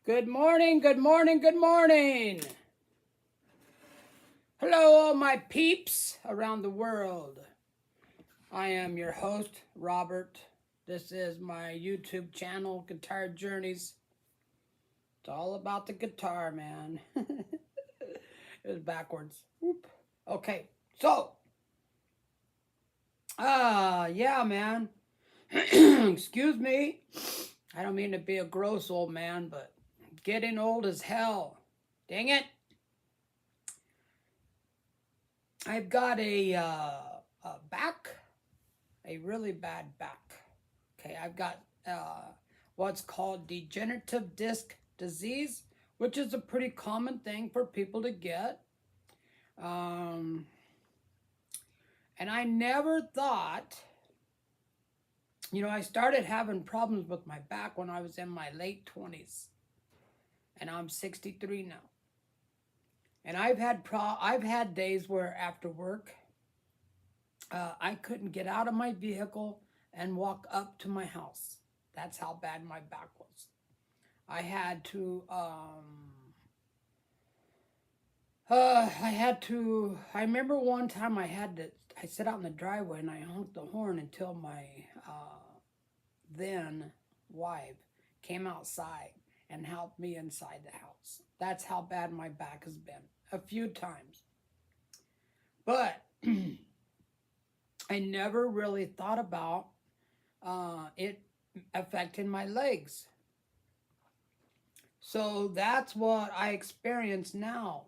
Good morning, good morning, good morning. Hello, all my peeps around the world. I am your host, Robert. This is my YouTube channel, Guitar Journeys. It's all about the guitar, man. It was backwards. Whoop. Okay, so, yeah, man. Excuse me. I don't mean to be a gross old man, but getting old as hell. Dang it. I've got a back, a really bad back. Okay, I've got what's called degenerative disc disease, which is a pretty common thing for people to get. And I never thought, I started having problems with my back when I was in my late 20s, and I'm 63 now. And I've had days where after work, I couldn't get out of my vehicle and walk up to my house. That's how bad my back was. I had to, I remember one time I sat out in the driveway and I honked the horn until my then wife came outside and helped me inside the house. That's how bad my back has been a few times. But I never really thought about it affecting my legs. So that's what I experience now,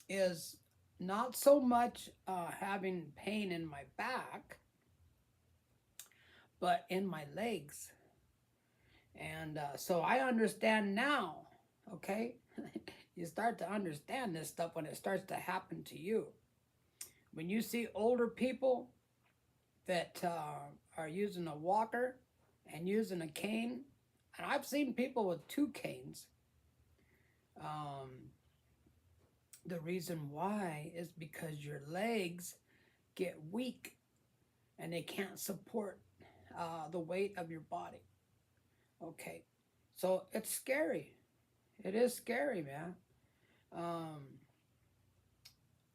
is not so much having pain in my back, but in my legs. And so I understand now, okay? You start to understand this stuff when it starts to happen to you. When you see older people that are using a walker and using a cane, and I've seen people with two canes. The reason why is because your legs get weak and they can't support the weight of your body. Okay, so it's scary. It is scary, man.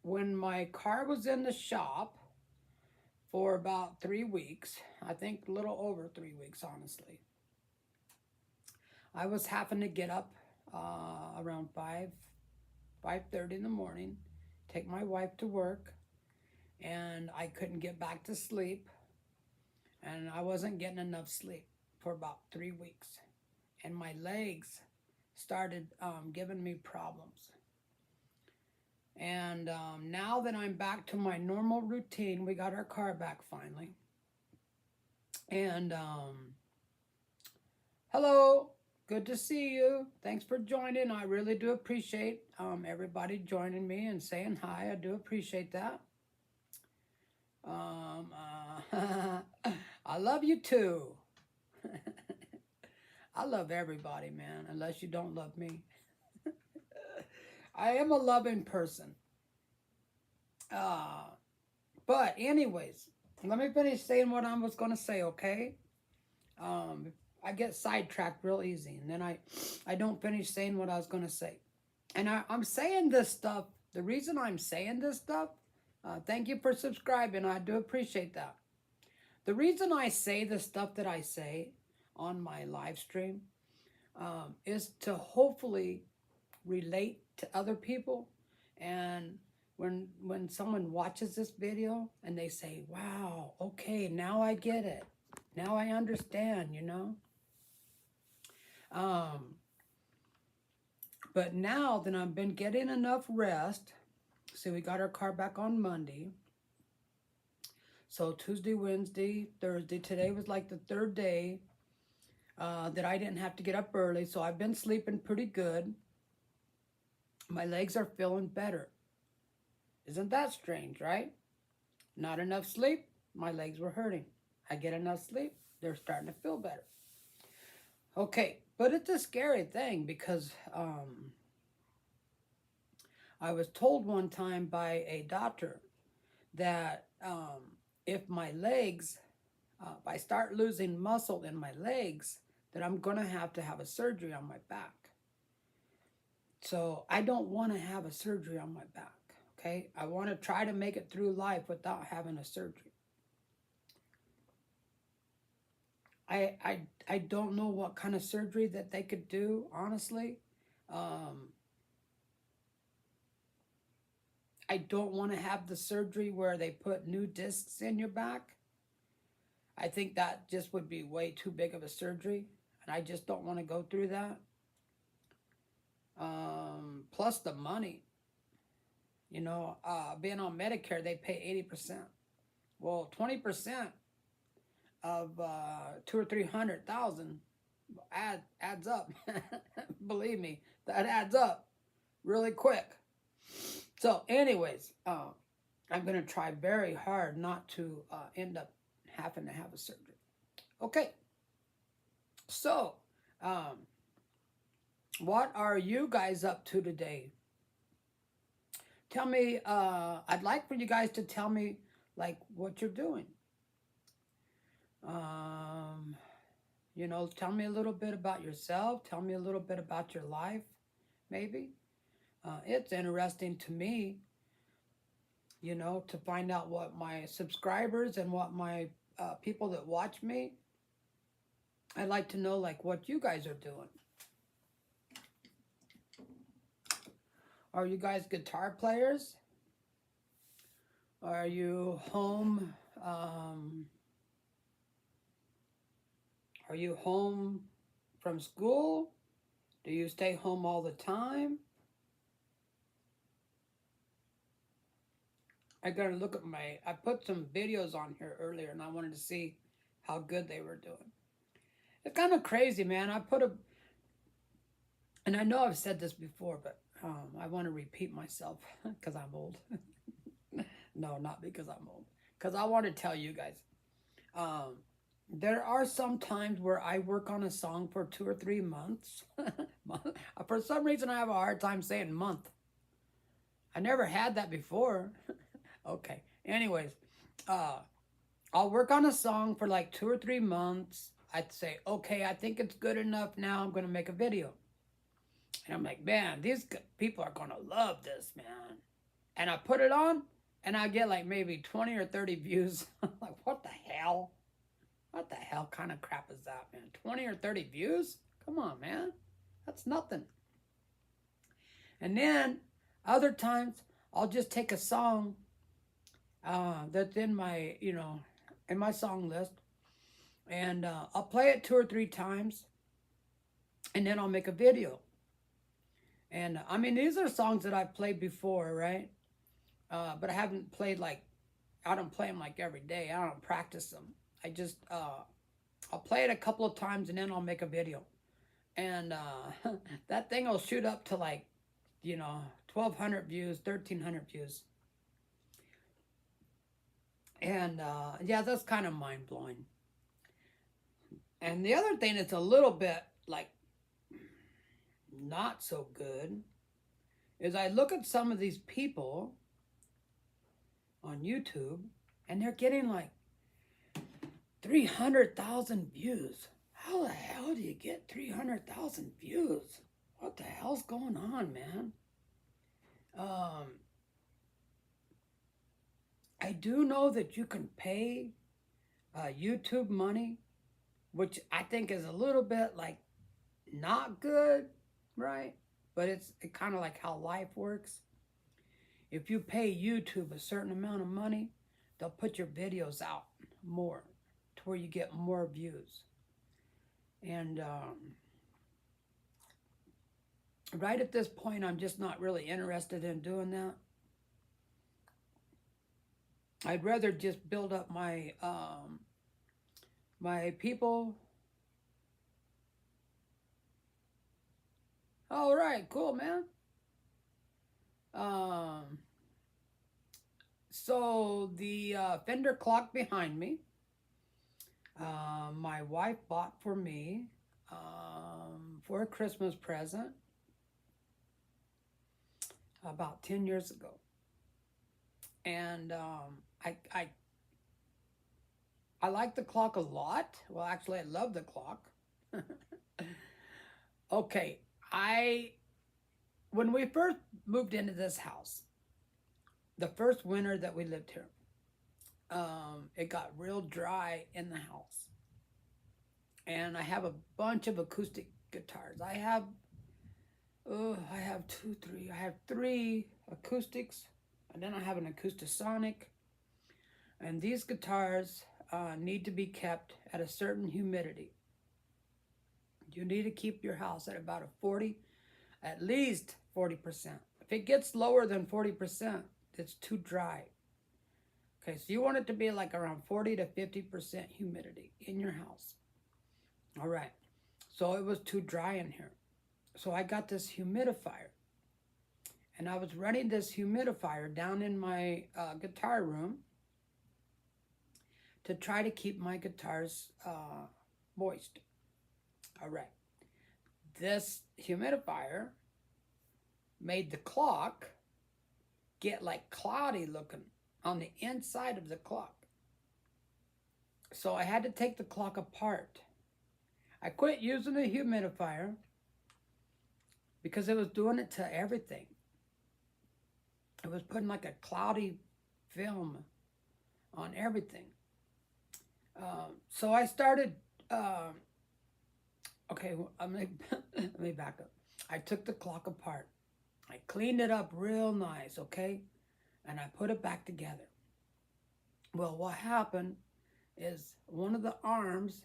When my car was in the shop for about 3 weeks, I think a little over 3 weeks, honestly, I was having to get up around 5:30 in the morning, take my wife to work, and I couldn't get back to sleep, and I wasn't getting enough sleep for about 3 weeks, and my legs started giving me problems. And now that I'm back to my normal routine, we got our car back finally. And hello, good to see you. Thanks for joining. I really do appreciate everybody joining me and saying hi. I do appreciate that. I love you too. I love everybody, man, unless you don't love me. I am a loving person. But anyways, let me finish saying what I was going to say, okay? I get sidetracked real easy, and then I don't finish saying what I was going to say. And I'm saying this stuff, the reason I'm saying this stuff, thank you for subscribing. I do appreciate that. The reason I say the stuff that I say on my live stream is to hopefully relate to other people. And when someone watches this video and they say, wow, okay, now I get it. Now I understand, But now that I've been getting enough rest, see, we got our car back on Monday. So Tuesday, Wednesday, Thursday, today was like the third day that I didn't have to get up early. So I've been sleeping pretty good. My legs are feeling better. Isn't that strange, right? Not enough sleep, my legs were hurting. I get enough sleep, they're starting to feel better. Okay, but it's a scary thing because I was told one time by a doctor that if my legs, if I start losing muscle in my legs, that I'm going to have a surgery on my back. So I don't want to have a surgery on my back. Okay, I want to try to make it through life without having a surgery. I don't know what kind of surgery that they could do, honestly. Um, I don't want to have the surgery where they put new discs in your back. I think that just would be way too big of a surgery, and I just don't want to go through that. Plus the money. Being on Medicare, they pay 80%. Well, 20% of two or 300,000 adds up. Believe me, that adds up really quick. So, anyways, I'm gonna try very hard not to end up having to have a surgery. Okay, so what are you guys up to today? Tell me. I'd like for you guys to tell me like what you're doing. Um, tell me a little bit about yourself. Tell me a little bit about your life, maybe. It's interesting to me, to find out what my subscribers and what my people that watch me, I'd like to know like what you guys are doing. Are you guys guitar players? Are you home? Are you home from school? Do you stay home all the time? I gotta look at I put some videos on here earlier and I wanted to see how good they were doing. It's kind of crazy, man. And I know I've said this before, but I want to repeat myself because I'm old. No, not because I'm old. Because I want to tell you guys. There are some times where I work on a song for 2 or 3 months. For some reason, I have a hard time saying month. I never had that before. Okay. Anyways, I'll work on a song for like 2 or 3 months. I'd say, okay, I think it's good enough now. I'm going to make a video. And I'm like, man, these people are going to love this, man. And I put it on, and I get like maybe 20 or 30 views. Like, what the hell? What the hell kind of crap is that, man? 20 or 30 views? Come on, man. That's nothing. And then other times, I'll just take a song that's in my, in my song list, and I'll play it 2 or 3 times, and then I'll make a video. And I mean, these are songs that I've played before, right? But I haven't played I don't play them like every day. I don't practice them. I just, I'll play it a couple of times and then I'll make a video. And that thing will shoot up to 1,200 views, 1,300 views. And yeah, that's kind of mind blowing. And the other thing that's a little bit not so good is I look at some of these people on YouTube and they're getting 300,000 views. How the hell do you get 300,000 views? What the hell's going on, man? I do know that you can pay YouTube money, which I think is a little bit not good, right? But it's kind of like how life works. If you pay YouTube a certain amount of money, they'll put your videos out more to where you get more views. And right at this point, I'm just not really interested in doing that. I'd rather just build up my my people. All right, cool, man. So the Fender clock behind me, my wife bought for me for a Christmas present about 10 years ago. And I like the clock a lot. Well, actually, I love the clock. Okay, I when we first moved into this house, the first winter that we lived here, it got real dry in the house. And I have a bunch of acoustic guitars. I have two, three. I have three acoustics, and then I have an Acoustasonic. And these guitars need to be kept at a certain humidity. You need to keep your house at about a 40, at least 40%. If it gets lower than 40%, it's too dry. Okay, so you want it to be like around 40 to 50% humidity in your house. All right, so it was too dry in here. So I got this humidifier, and I was running this humidifier down in my guitar room to try to keep my guitars moist. All right, this humidifier made the clock get like cloudy looking on the inside of the clock. So I had to take the clock apart. I quit using the humidifier because it was doing it to everything. It was putting like a cloudy film on everything. So I started, okay, let me back up. I took the clock apart. I cleaned it up real nice, okay? And I put it back together. Well, what happened is one of the arms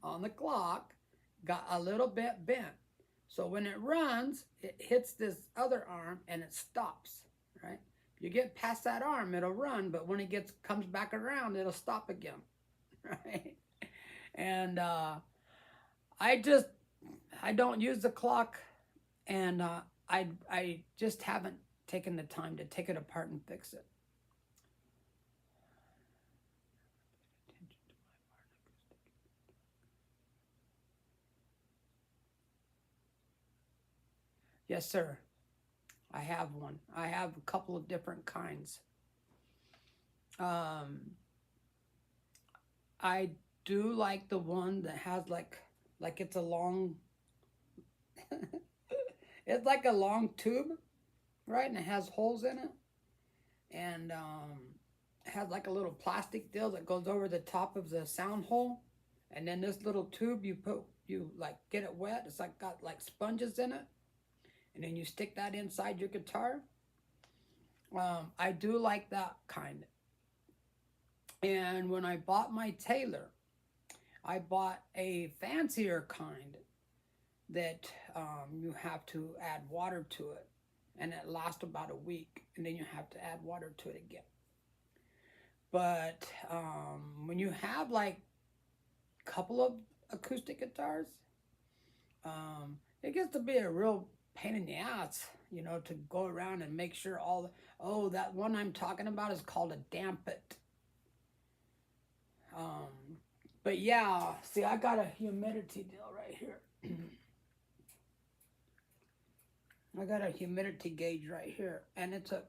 on the clock got a little bit bent. So when it runs, it hits this other arm and it stops, right? If you get past that arm, it'll run, but when it comes back around, it'll stop again, right? And I don't use the clock, and I just haven't taken the time to take it apart and fix it. Yes, sir. I have one. I have a couple of different kinds. I do like the one that has like it's a long, it's like a long tube, right? And it has holes in it. And it has like a little plastic deal that goes over the top of the sound hole. And then this little tube you like get it wet. It's like got like sponges in it. And then you stick that inside your guitar. I do like that kind. And when I bought my Taylor, I bought a fancier kind that you have to add water to it. And it lasts about a week. And then you have to add water to it again. But when you have like a couple of acoustic guitars, it gets to be a real pain in the ass, you know, to go around and make sure that one I'm talking about is called a Dampit. But yeah, see, I got a humidity deal right here. I got a humidity gauge right here, and it's a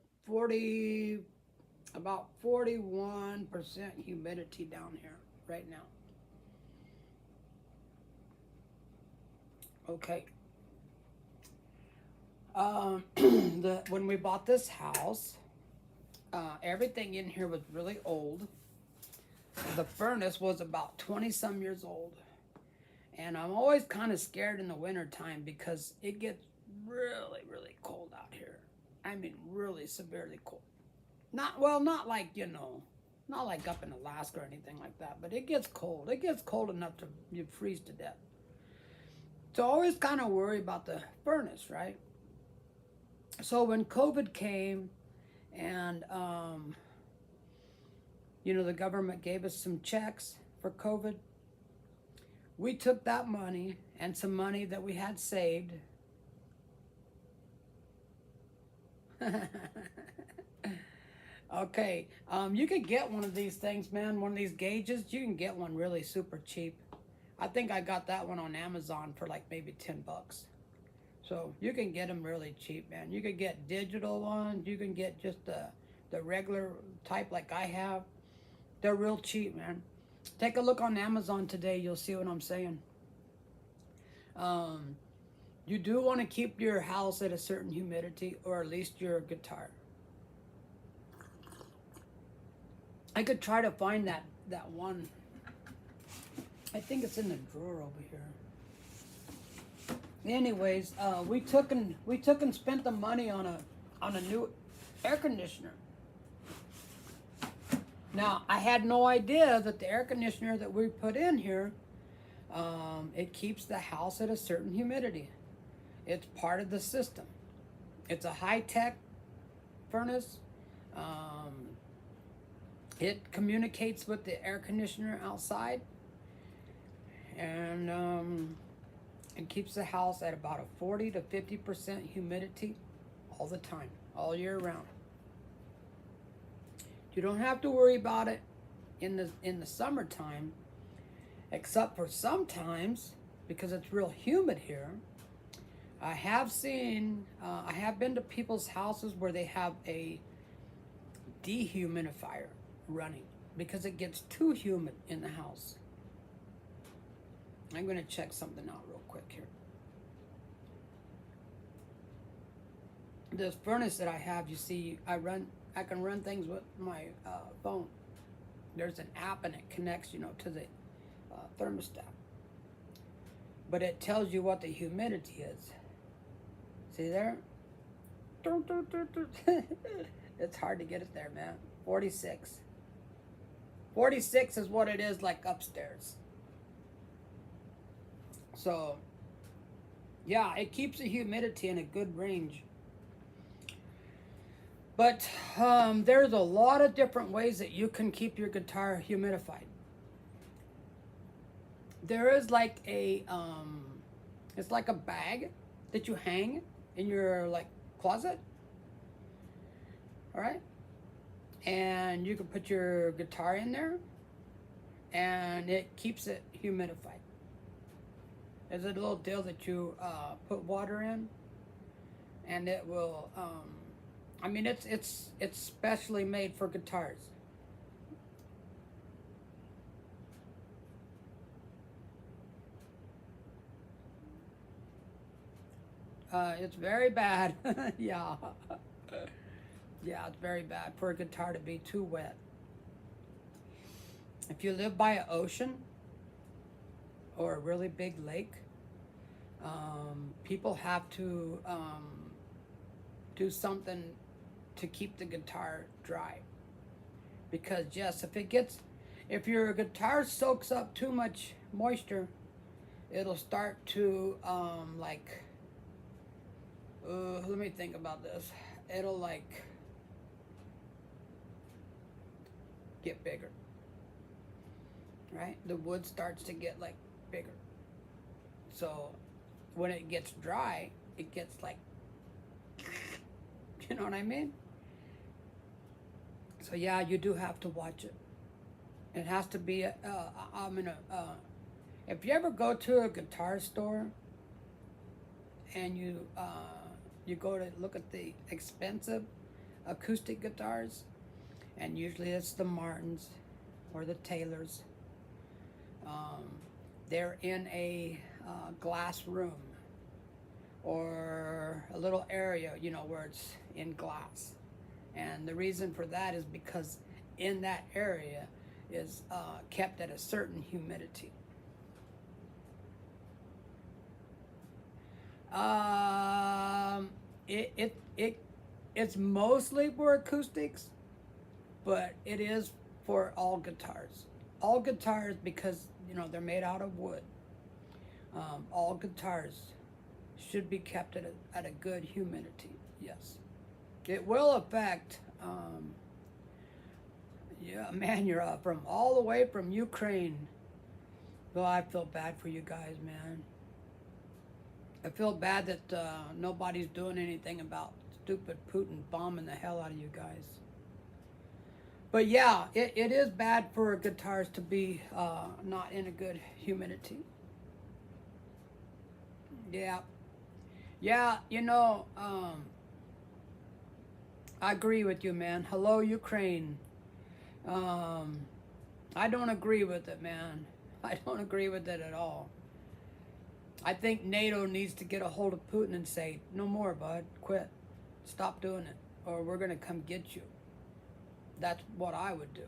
about 41% humidity down here right now. Okay. When we bought this house, everything in here was really old. The furnace was about 20 some years old. And I'm always kind of scared in the winter time because it gets really, really cold out here. I mean, really severely cold. Not like, not like up in Alaska or anything like that, but it gets cold. It gets cold enough to you freeze to death. So I always kind of worry about the furnace, right? So when COVID came and, the government gave us some checks for COVID, we took that money and some money that we had saved. Okay, you could get one of these things, man, one of these gauges. You can get one really super cheap. I think I got that one on Amazon for like maybe $10. So you can get them really cheap, man. You could get digital ones. You can get just the regular type like I have. They're real cheap, man. Take a look on Amazon today. You'll see what I'm saying. You do want to keep your house at a certain humidity, or at least your guitar. I could try to find that one. I think it's in the drawer over here. Anyways, we took and spent the money on a new air conditioner. Now, I had no idea that the air conditioner that we put in here, it keeps the house at a certain humidity. It's part of the system. It's a high-tech furnace. It communicates with the air conditioner outside, and it keeps the house at about a 40 to 50% humidity all the time, all year round. You don't have to worry about it in the summertime, except for sometimes, because it's real humid here. I have been to people's houses where they have a dehumidifier running because it gets too humid in the house. I'm going to check something out real quick here. This furnace that I have, you see, I can run things with my phone. There's an app and it connects, to the thermostat. But it tells you what the humidity is. See there? It's hard to get it there, man. 46. 46 is what it is like upstairs. So, yeah, it keeps the humidity in a good range. But there's a lot of different ways that you can keep your guitar humidified. There is like it's like a bag that you hang in your closet. All right? And you can put your guitar in there and it keeps it humidified. There's a little deal that you put water in and it will it's specially made for guitars. It's very bad. Yeah. Yeah, it's very bad for a guitar to be too wet. If you live by an ocean or a really big lake, people have to do something to keep the guitar dry. Because yes, if your guitar soaks up too much moisture, it'll start to let me think about this. It'll get bigger, right? The wood starts to get bigger. So when it gets dry, it gets you know what I mean? So yeah, you do have to watch it. It has to be if you ever go to a guitar store and you go to look at the expensive acoustic guitars, and usually it's the Martins or the Taylors. They're in a glass room or a little area, where it's in glass. And the reason for that is because in that area is kept at a certain humidity. It's mostly for acoustics, but it is for all guitars. All guitars, because they're made out of wood. All guitars should be kept at a good humidity. Yes, it will affect. Yeah, man, you're from all the way from Ukraine. Well, I feel bad for you guys, man. I feel bad that nobody's doing anything about stupid Putin bombing the hell out of you guys. But yeah, it is bad for guitars to be not in a good humidity. Yeah. Yeah, I agree with you, man. Hello, Ukraine. I don't agree with it, man. I don't agree with it at all. I think NATO needs to get a hold of Putin and say, no more, bud, quit. Stop doing it, or we're going to come get you. That's what I would do.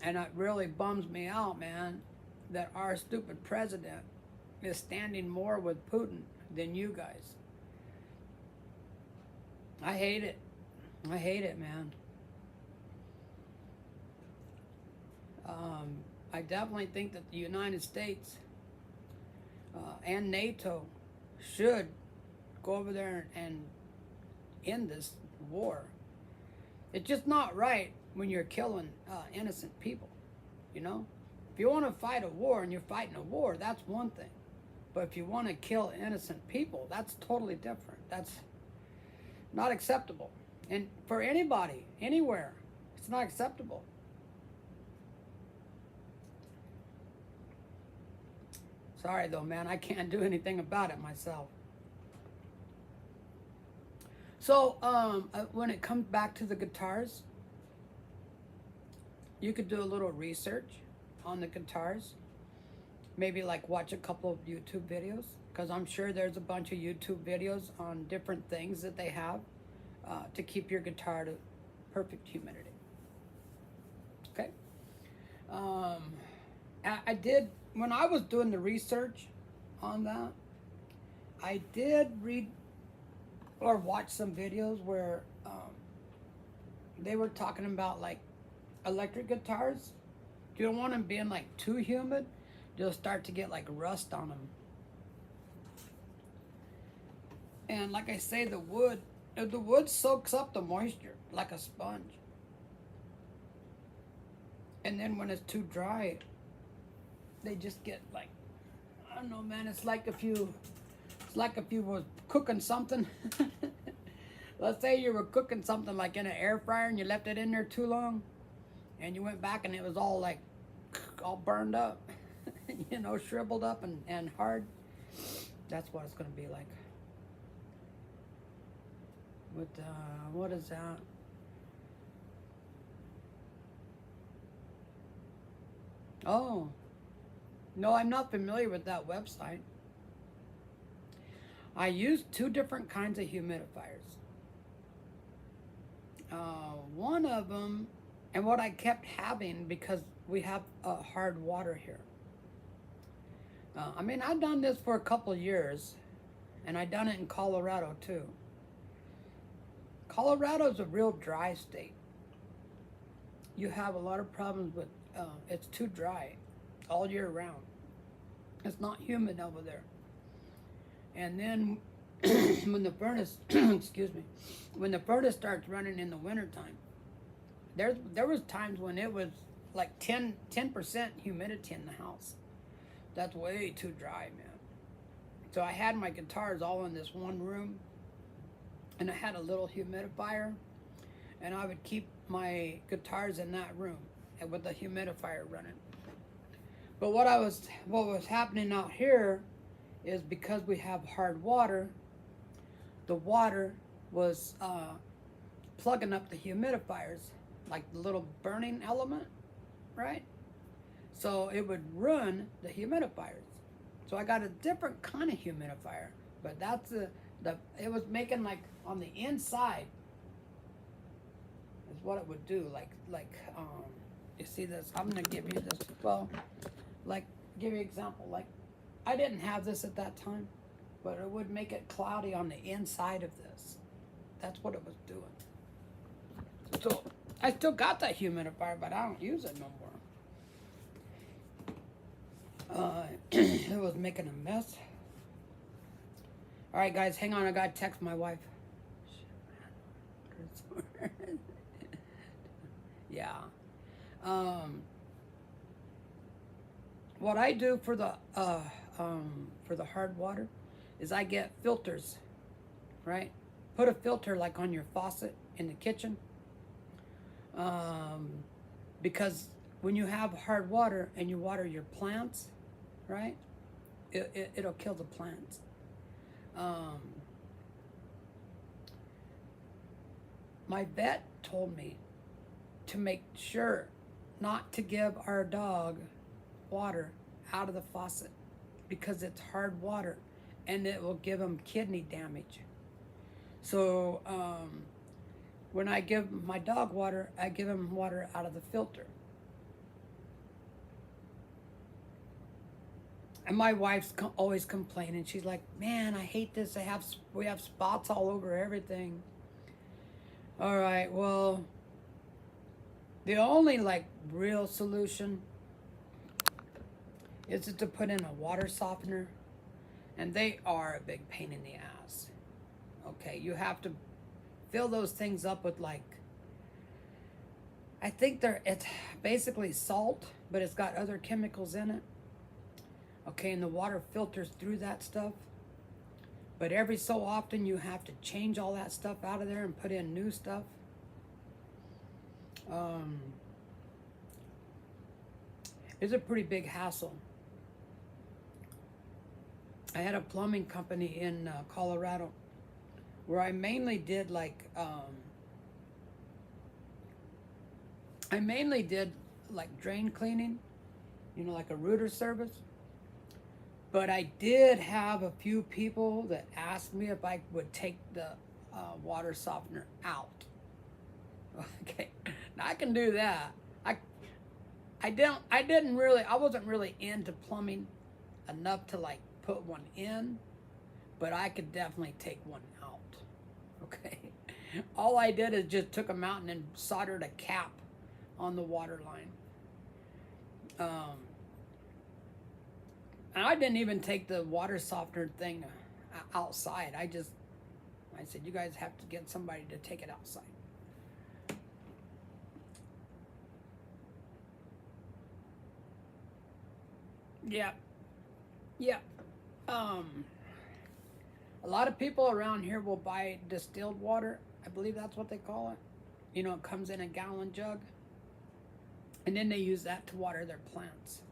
And it really bums me out, man, that our stupid president is standing more with Putin than you guys. I hate it. I hate it, man. I definitely think that the United States and NATO should go over there and end this war. It's just not right when you're killing innocent people, you know? If you want to fight a war and you're fighting a war, that's one thing. But if you want to kill innocent people, that's totally different. That's not acceptable. And for anybody, anywhere, it's not acceptable. Sorry though, man, I can't do anything about it myself. So, when it comes back to the guitars, you could do a little research on the guitars. Maybe like watch a couple of YouTube videos, because I'm sure there's a bunch of YouTube videos on different things that they have to keep your guitar to perfect humidity. Okay. I did, when I was doing the research on that, I did read or watch some videos where they were talking about like electric guitars. You don't want them being like too humid. You'll start to get like rust on them. And like I say, the wood soaks up the moisture like a sponge. And then when it's too dry, they just get like, I don't know, man, it's like if you was cooking something. Let's say you were cooking something like in an air fryer and you left it in there too long, and you went back and it was all like all burned up. You know, shriveled up and hard. That's what it's going to be like. With, what is that? Oh, no, I'm not familiar with that website. I use two different kinds of humidifiers. One of them, and what I kept having, because we have hard water here. I mean, I've done this for a couple of years, and I've done it in Colorado too. Colorado's a real dry state. You have a lot of problems with, it's too dry all year round. It's not humid over there. And then when the furnace, excuse me, when the furnace starts running in the wintertime, there was times when it was like 10% humidity in the house. That's way too dry, man. So I had my guitars all in this one room, and I had a little humidifier, and I would keep my guitars in that room and with the humidifier running. But what was happening out here is, because we have hard water, the water was plugging up the humidifiers, like the little burning element, right? So it would run the humidifiers. So I got a different kind of humidifier, but that's it was making like on the inside is what it would do. Like you see this? I'm gonna give you this. Well, like give you an example. Like I didn't have this at that time, but it would make it cloudy on the inside of this. That's what it was doing. So I still got that humidifier, but I don't use it no more. It was making a mess. All right, guys, hang on. I gotta text my wife. Yeah. What I do for the hard water is I get filters, right? Put a filter like on your faucet in the kitchen, because when you have hard water and you water your plants, right, it'll kill the plants. My vet told me to make sure not to give our dog water out of the faucet, because it's hard water and it will give them kidney damage. So when I give my dog water, I give him water out of the filter. And my wife's always complaining. She's like, "Man, I hate this. We have spots all over everything." All right, well, the only like real solution is to put in a water softener, and they are a big pain in the ass. Okay, you have to fill those things up with like, I think it's basically salt, but it's got other chemicals in it. Okay, and the water filters through that stuff. But every so often you have to change all that stuff out of there and put in new stuff. It's a pretty big hassle. I had a plumbing company in Colorado where I mainly did like drain cleaning, like a rooter service. But I did have a few people that asked me if I would take the water softener out. Okay, now I can do that. I wasn't really into plumbing enough to like put one in, but I could definitely take one out. Okay, all I did is just took them out and then soldered a cap on the water line. And I didn't even take the water softener thing outside. I said, you guys have to get somebody to take it outside. Yeah. Yeah. A lot of people around here will buy distilled water. I believe that's what they call it. It comes in a gallon jug. And then they use that to water their plants.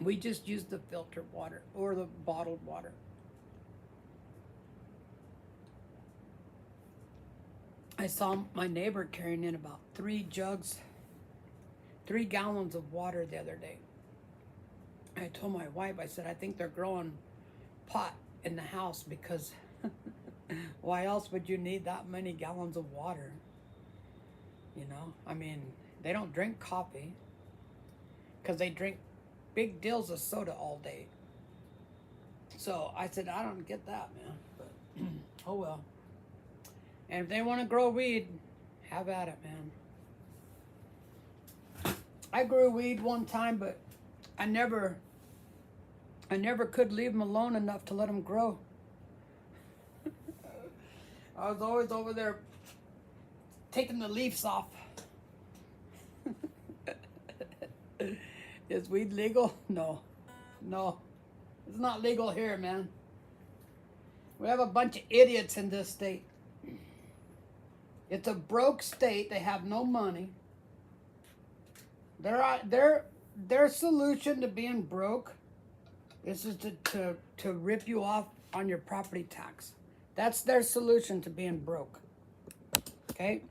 We just use the filtered water or the bottled water. I saw my neighbor carrying in about 3 gallons of water the other day. I told my wife, I said, I think they're growing pot in the house because why else would you need that many gallons of water? I mean, they don't drink coffee because they drink big deals of soda all day. So I said, I don't get that, man. But oh well. And if they want to grow weed, have at it, man. I grew weed one time, but I never could leave them alone enough to let them grow. I was always over there taking the leaves off. Is weed legal? No. It's not legal here, man. We have a bunch of idiots in this state. It's a broke state. They have no money. Their solution to being broke is just to rip you off on your property tax. That's their solution to being broke. Okay?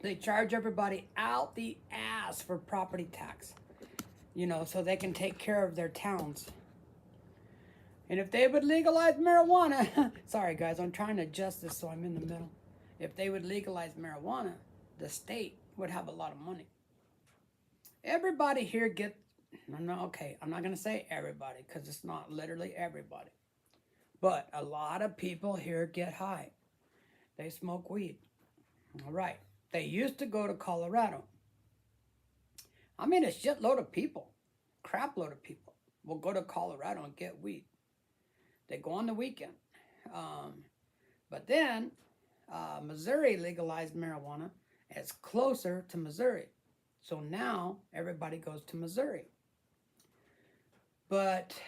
They charge everybody out the ass for property tax, so they can take care of their towns. And if they would legalize marijuana, sorry guys, I'm trying to adjust this so I'm in the middle. If they would legalize marijuana, the state would have a lot of money. Everybody here I'm not going to say everybody because it's not literally everybody. But a lot of people here get high. They smoke weed. All right. They used to go to Colorado. I mean, a shitload of people, crap load of people will go to Colorado and get weed. They go on the weekend. But then Missouri legalized marijuana. It's closer to Missouri. So now everybody goes to Missouri. But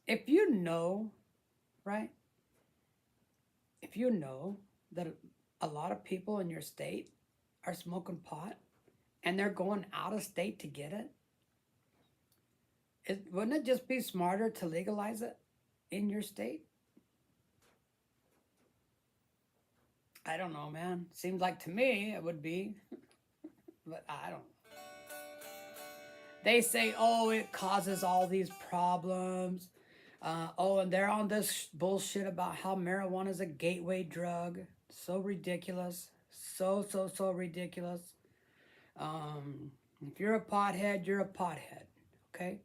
if you know, right? If you know that a lot of people in your state are smoking pot and they're going out of state to get it, wouldn't it just be smarter to legalize it in your state? I don't know, man. Seems like to me it would be. But I don't. They say, oh, it causes all these problems. Oh, and they're on this bullshit about how marijuana is a gateway drug. So ridiculous. So ridiculous. If you're a pothead, you're a pothead. Okay?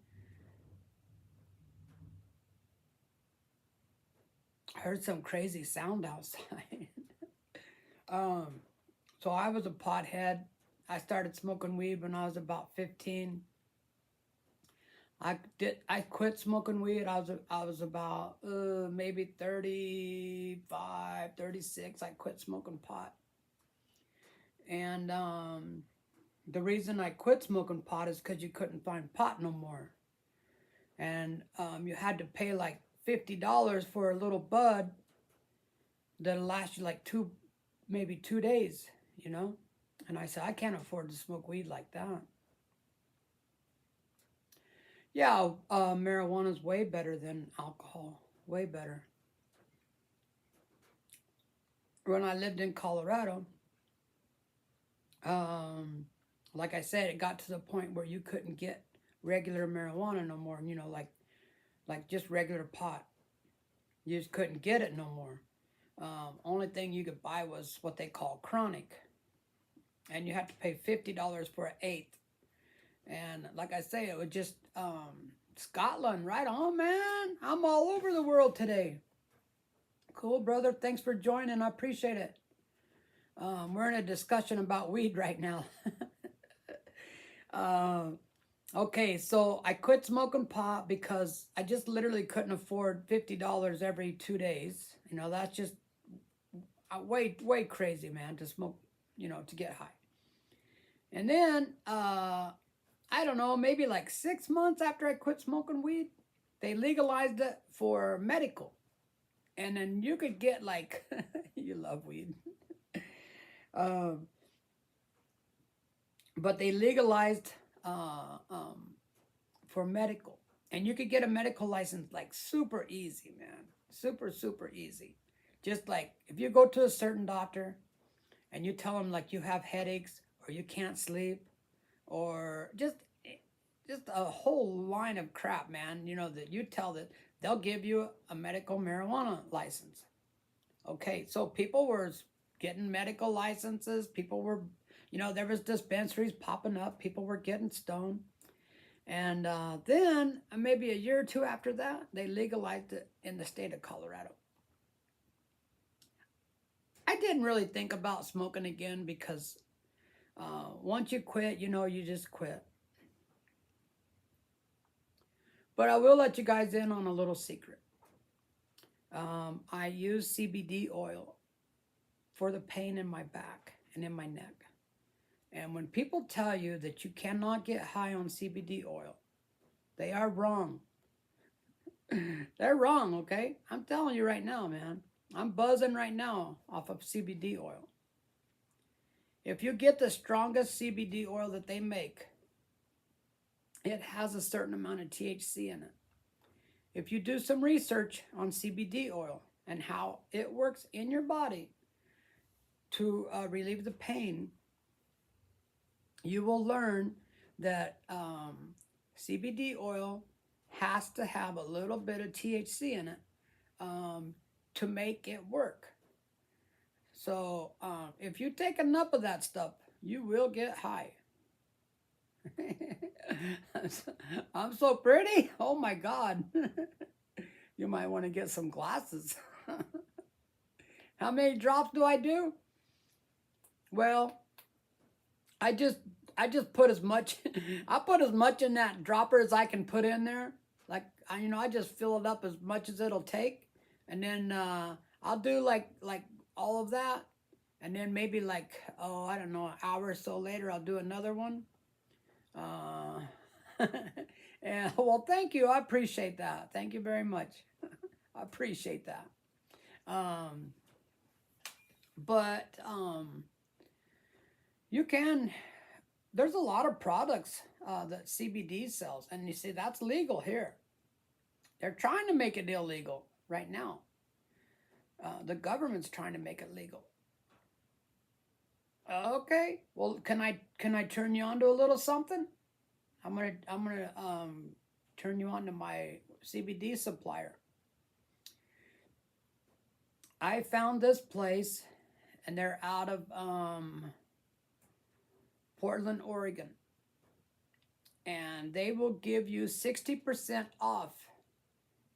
I heard some crazy sound outside. um, so I was a pothead. I started smoking weed when I was about 15. I quit smoking weed. I was about maybe 35, 36. I quit smoking pot. And the reason I quit smoking pot is because you couldn't find pot no more. And you had to pay like $50 for a little bud that'll last you like maybe 2 days, you know? And I said, I can't afford to smoke weed like that. Yeah, marijuana is way better than alcohol. Way better. When I lived in Colorado, like I said, it got to the point where you couldn't get regular marijuana no more. You know, like just regular pot. You just couldn't get it no more. Only thing you could buy was what they call chronic, and you had to pay $50 for an eighth. And like I say, it was just Scotland, right on, man. I'm all over the world today. Cool, brother. Thanks for joining. I appreciate it. We're in a discussion about weed right now. Okay, so I quit smoking pot because I just literally couldn't afford $50 every 2 days. You know, that's just way crazy, man, to smoke, you know, to get high. And then, I don't know, maybe like 6 months after I quit smoking weed, they legalized it for medical. And then you could get like, you love weed. But they legalized for medical. And you could get a medical license like super easy, man. Super easy. Just like if you go to a certain doctor and you tell them like you have headaches or you can't sleep or just a whole line of crap, man, you know, that you tell that they'll give you a medical marijuana license. Okay, so people were getting medical licenses. People were, you know, there was dispensaries popping up. People were getting stoned. And then maybe a year or two after that, they legalized it in the state of Colorado. I didn't really think about smoking again because once you quit, you know, you just quit. But I will let you guys in on a little secret. I use CBD oil for the pain in my back and in my neck. And when people tell you that you cannot get high on CBD oil, they are wrong. They're wrong, okay? I'm telling you right now, man. I'm buzzing right now off of CBD oil. If you get the strongest CBD oil that they make, it has a certain amount of THC in it. If you do some research on CBD oil and how it works in your body to relieve the pain, you will learn that CBD oil has to have a little bit of THC in it to make it work. So if you take enough of that stuff, you will get high. I'm so pretty. Oh my God. You might want to get some glasses. How many drops do I do? Well, I just put as much I put as much in that dropper as I can put in there. Like I just fill it up as much as it'll take, and then I'll do like all of that, and then maybe like I don't know, an hour or so later I'll do another one. And well, thank you. I appreciate that. Thank you very much. I appreciate that. But you can. There's a lot of products that CBD sells, and you see that's legal here. They're trying to make it illegal right now. The government's trying to make it legal. Okay. Well, can I turn you on to a little something? I'm gonna turn you on to my CBD supplier. I found this place, and they're out of Portland, Oregon, and they will give you 60% off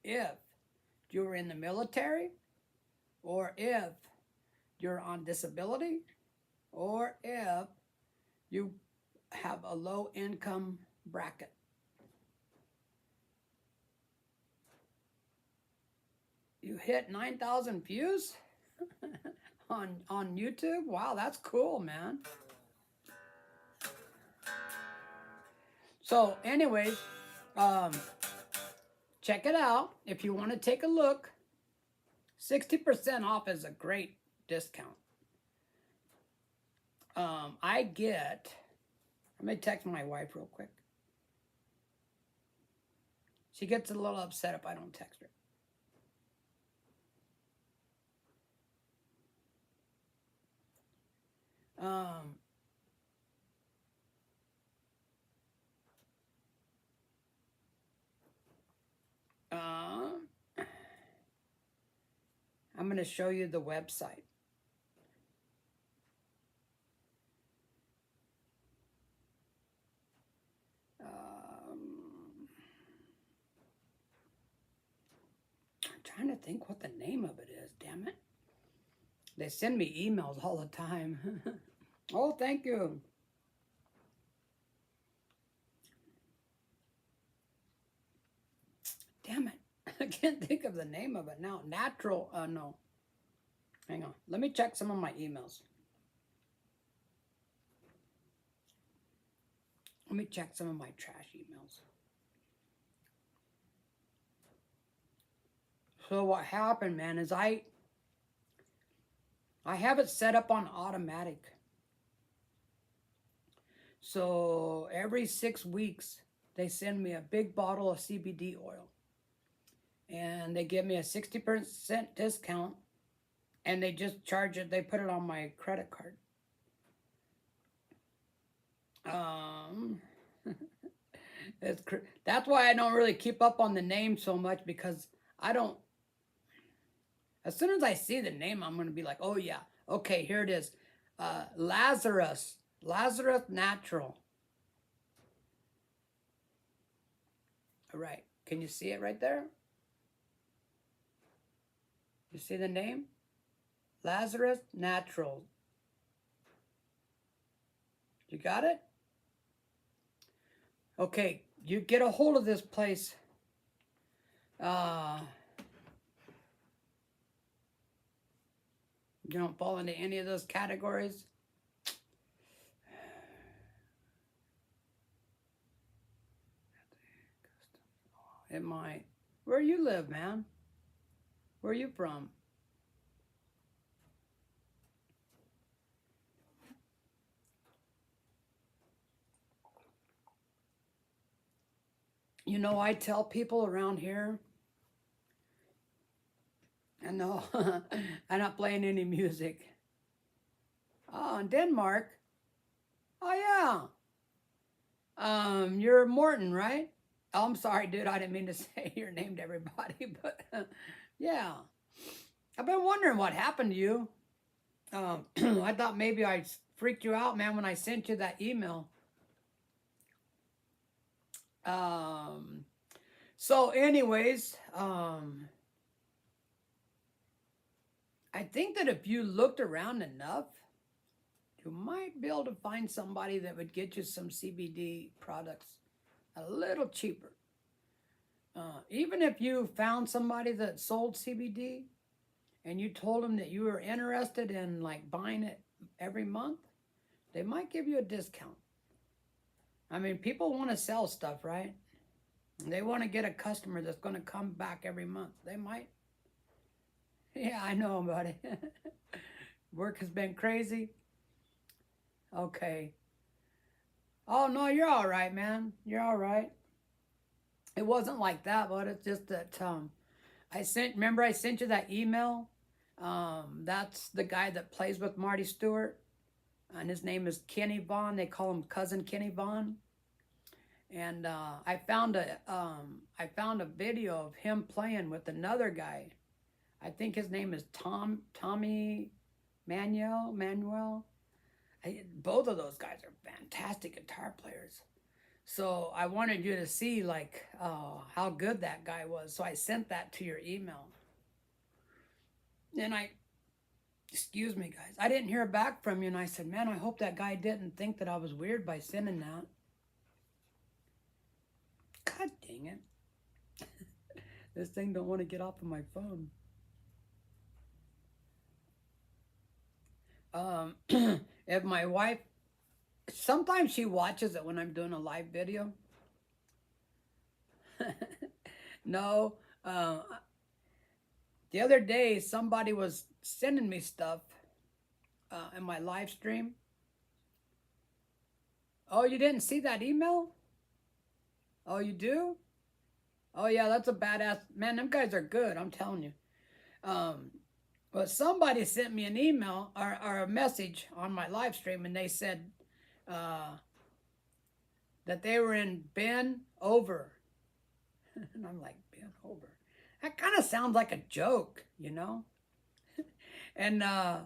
if you're in the military, or if you're on disability, or if you have a low income bracket. You hit 9,000 views on YouTube. Wow, that's cool, man. So, anyways, um, check it out if you want to take a look. 60% off is a great discount. I get. Let me text my wife real quick. She gets a little upset if I don't text her. Um, uh, I'm going to show you the website. I'm trying to think what the name of it is, damn it. They send me emails all the time. Oh, thank you. Damn it. I can't think of the name of it now. Natural, no. Hang on. Let me check some of my emails. Let me check some of my trash emails. So what happened, man, is I have it set up on automatic. So every 6 weeks, they send me a big bottle of CBD oil. And they give me a 60% discount. And they just charge it, they put it on my credit card. That's why I don't really keep up on the name so much, because I don't. As soon as I see the name, I'm going to be like, oh yeah, okay, here it is. Lazarus Natural. All right, can you see it right there? You see the name? Lazarus Natural. You got it? Okay, you get a hold of this place. You don't fall into any of those categories. It might. Where you live, man? Where are you from? You know, I tell people around here, and no, I'm not playing any music. Oh, in Denmark. Oh yeah. You're Morton, right? Oh, I'm sorry, dude. I didn't mean to say your name to everybody, but yeah. I've been wondering what happened to you. I thought maybe I freaked you out, man, when I sent you that email. So anyways, I think that if you looked around enough, you might be able to find somebody that would get you some CBD products a little cheaper. Even if you found somebody that sold CBD and you told them that you were interested in like buying it every month, they might give you a discount. I mean, people want to sell stuff, right? They want to get a customer that's going to come back every month. They might. Yeah, I know, buddy. Work has been crazy. Okay. Oh, no, you're all right, man. You're all right. It wasn't like that, but it's just that remember I sent you that email? That's the guy that plays with Marty Stewart. and his name is Kenny Vaughn. They call him Cousin Kenny Vaughn. And I found a video of him playing with another guy. I think his name is Tommy Manuel. Both of those guys are fantastic guitar players. So I wanted you to see like how good that guy was. So I sent that to your email. And excuse me guys, I didn't hear back from you, and I said, man, I hope that guy didn't think that I was weird by sending that. God dang it. This thing don't want to get off of my phone. If my wife, sometimes she watches it when I'm doing a live video. No, the other day somebody was sending me stuff in my live stream. Oh, you didn't see that email? Oh, you do? Oh yeah, that's a badass, man, them guys are good, I'm telling you. But somebody sent me an email or a message on my live stream, and they said that they were in Ben Over. And I'm like, Ben Over? That kind of sounds like a joke, you know? And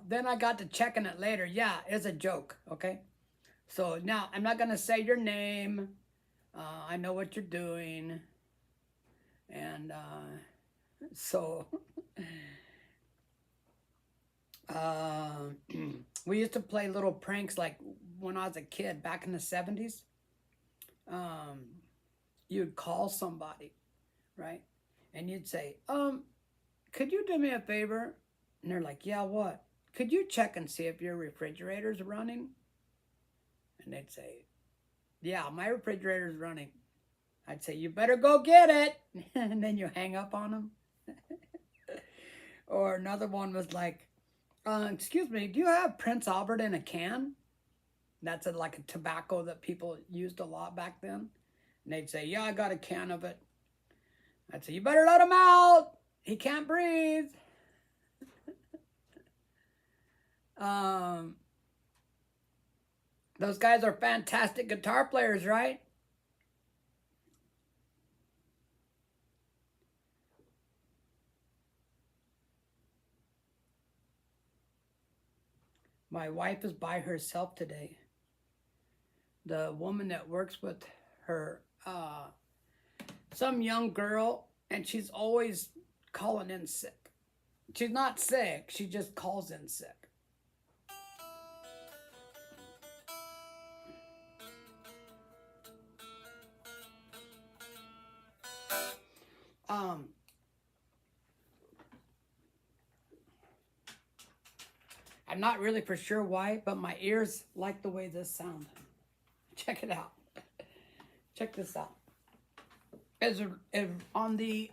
then I got to checking it later. Yeah, it's a joke, okay? So now, I'm not going to say your name. I know what you're doing. And so... we used to play little pranks like when I was a kid back in the 70s. You'd call somebody, right? And you'd say, could you do me a favor? And they're like, yeah, what? Could you check and see if your refrigerator's running? And they'd say, yeah, my refrigerator's running. I'd say, you better go get it. And then you hang up on them. Or another one was like, excuse me, do you have Prince Albert in a can? That's like a tobacco that people used a lot back then. And they'd say, yeah, I got a can of it. I'd say, you better let him out. He can't breathe. Those guys are fantastic guitar players, right? My wife is by herself today. The woman that works with her, some young girl, and she's always calling in sick. She's not sick, she just calls in sick. I'm not really for sure why, but my ears like the way this sounds. Check it out. Check this out. Is on the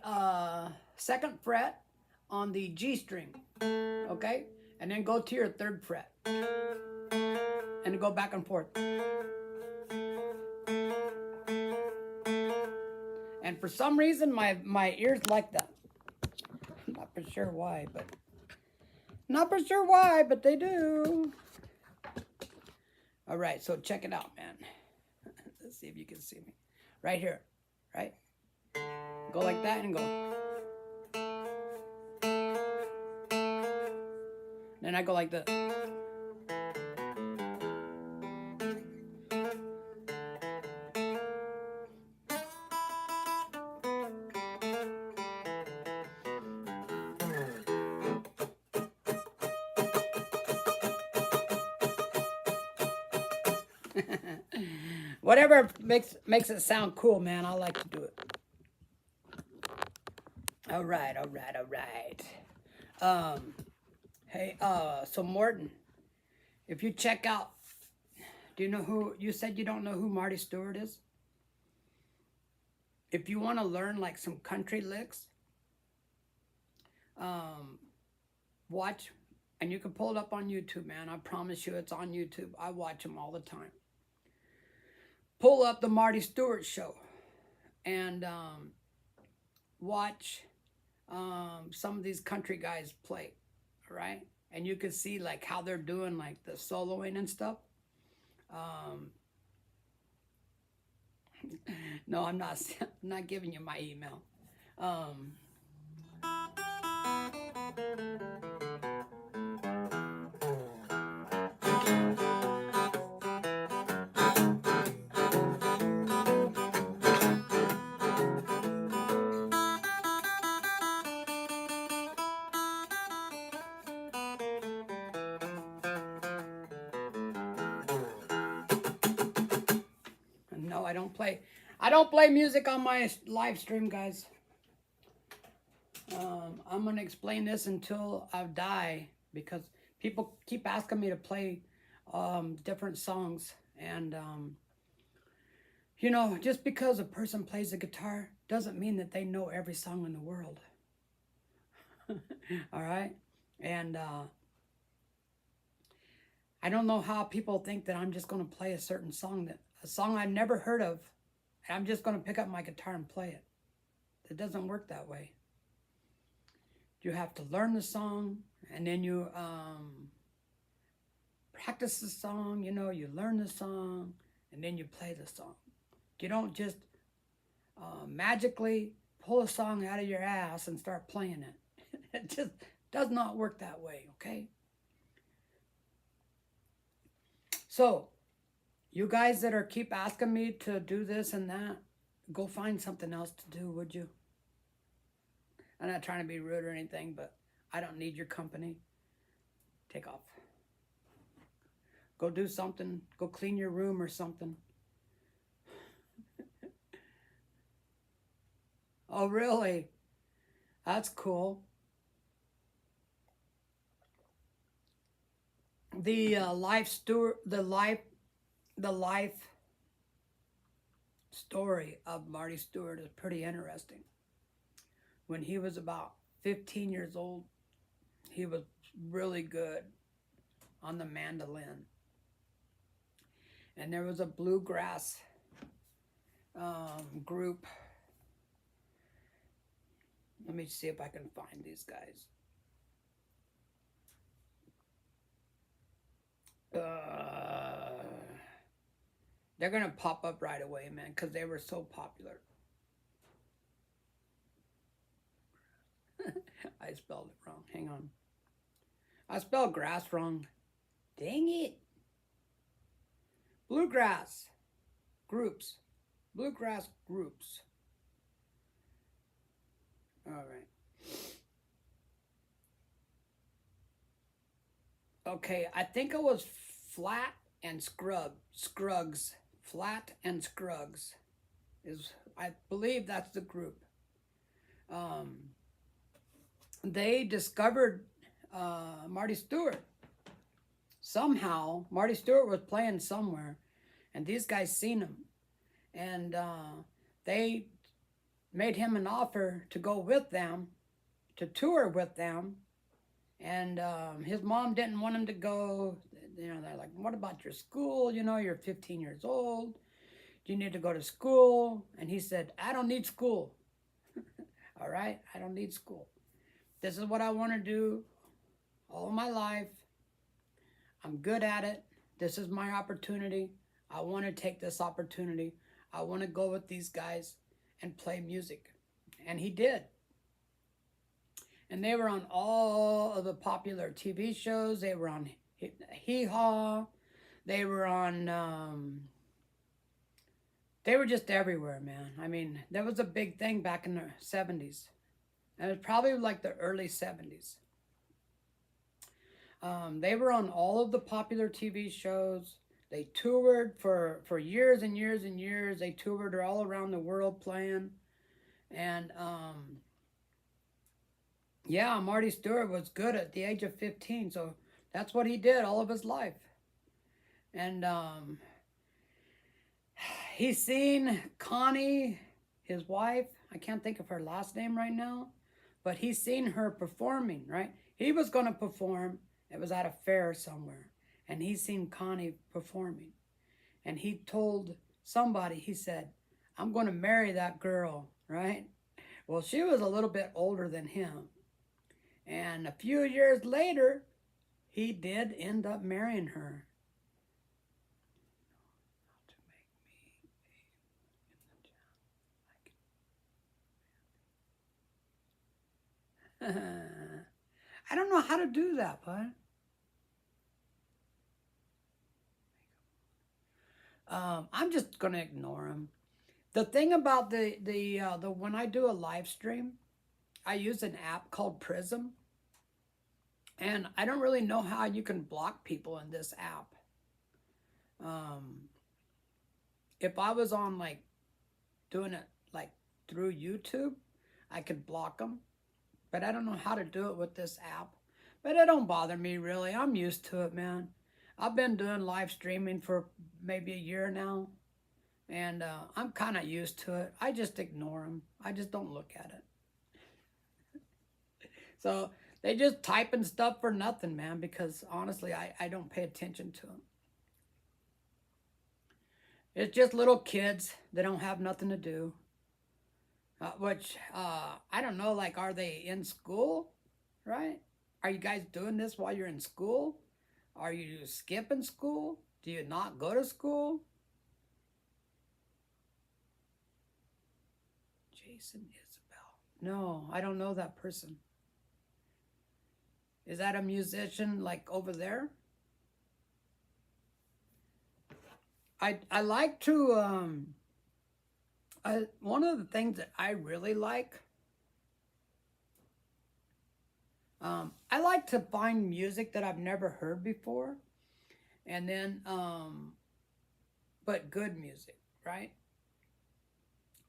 second fret on the G string, okay? And then go to your third fret. And go back and forth. And for some reason, my ears like that. I'm not for sure why, but... Not for sure why, but they do. All right, so check it out, man. Let's see if you can see me. Right here, right? Go like that and go. Then I go like this. Whatever makes it sound cool, man. I like to do it. All right. Hey, so Morton, if you check out, do you know who, you said you don't know who Marty Stuart is? If you want to learn like some country licks, watch, and you can pull it up on YouTube, man. I promise you it's on YouTube. I watch them all the time. Pull up the Marty Stuart Show and watch some of these country guys play, all right? and you could see like how they're doing like the soloing and stuff. Um, no, I'm not. I'm not giving you my email. Um, no, I don't play. I don't play music on my live stream, guys. I'm gonna explain this until I die because people keep asking me to play different songs, and you know, just because a person plays the guitar doesn't mean that they know every song in the world. All right, and I don't know how people think that I'm just gonna play a certain song, that a song I've never heard of, and I'm just gonna pick up my guitar and play it. It doesn't work that way. You have to learn the song, and then you practice the song, you know, you learn the song, and then you play the song. You don't just magically pull a song out of your ass and start playing it. It just does not work that way, okay? So, you guys that are keep asking me to do this and that, go find something else to do, would you? I'm not trying to be rude or anything, but I don't need your company. Take off. Go do something. Go clean your room or something. Oh, really? That's cool. The life story of Marty Stuart is pretty interesting. When he was about 15 years old, he was really good on the mandolin. And there was a bluegrass group. Let me see if I can find these guys. They're going to pop up right away, man, because they were so popular. I spelled it wrong. Hang on. I spelled grass wrong. Dang it. Bluegrass groups. Bluegrass groups. All right. Okay, I think it was Flat and Scruggs. Flat and Scruggs is, I believe that's the group. They discovered Marty Stuart. Somehow, Marty Stuart was playing somewhere, and these guys seen him. And they made him an offer to go with them, to tour with them. And his mom didn't want him to go. You know, they're like, what about your school? You know, you're 15 years old. You need to go to school. And he said, I don't need school. All right? I don't need school. This is what I want to do all my life. I'm good at it. This is my opportunity. I want to take this opportunity. I want to go with these guys and play music. And he did. And they were on all of the popular TV shows. They were on Hee Haw. They were on, they were just everywhere, man. I mean, that was a big thing back in the 70s. And it was probably like the early 70s. They were on all of the popular TV shows. They toured for years and years and years. They toured all around the world playing. And, yeah, Marty Stuart was good at the age of 15, so that's what he did all of his life. And he's seen Connie, his wife. I can't think of her last name right now, but he's seen her performing, right? He was going to perform. It was at a fair somewhere, and he's seen Connie performing. And he told somebody, he said, I'm going to marry that girl, right? Well, she was a little bit older than him. And a few years later, He did end up marrying her. I don't know how to do that, bud. I'm just gonna ignore him. The thing about the when I do a live stream, I use an app called Prism, and I don't really know how you can block people in this app. Um, if I was on like doing it like through YouTube, I could block them, but I don't know how to do it with this app. But it don't bother me really. I'm used to it, man. I've been doing live streaming for maybe a year now, and I'm kind of used to it. I just ignore them. I just don't look at it. So they just typing stuff for nothing, man, because honestly, I don't pay attention to them. It's just little kids. They don't have nothing to do. Which, I don't know, like, are they in school, right? Are you guys doing this while you're in school? Are you skipping school? Do you not go to school? Jason Isabel. No, I don't know that person. Is that a musician like over there? I like to one of the things that I really like, I like to find music that I've never heard before, and then but good music, right?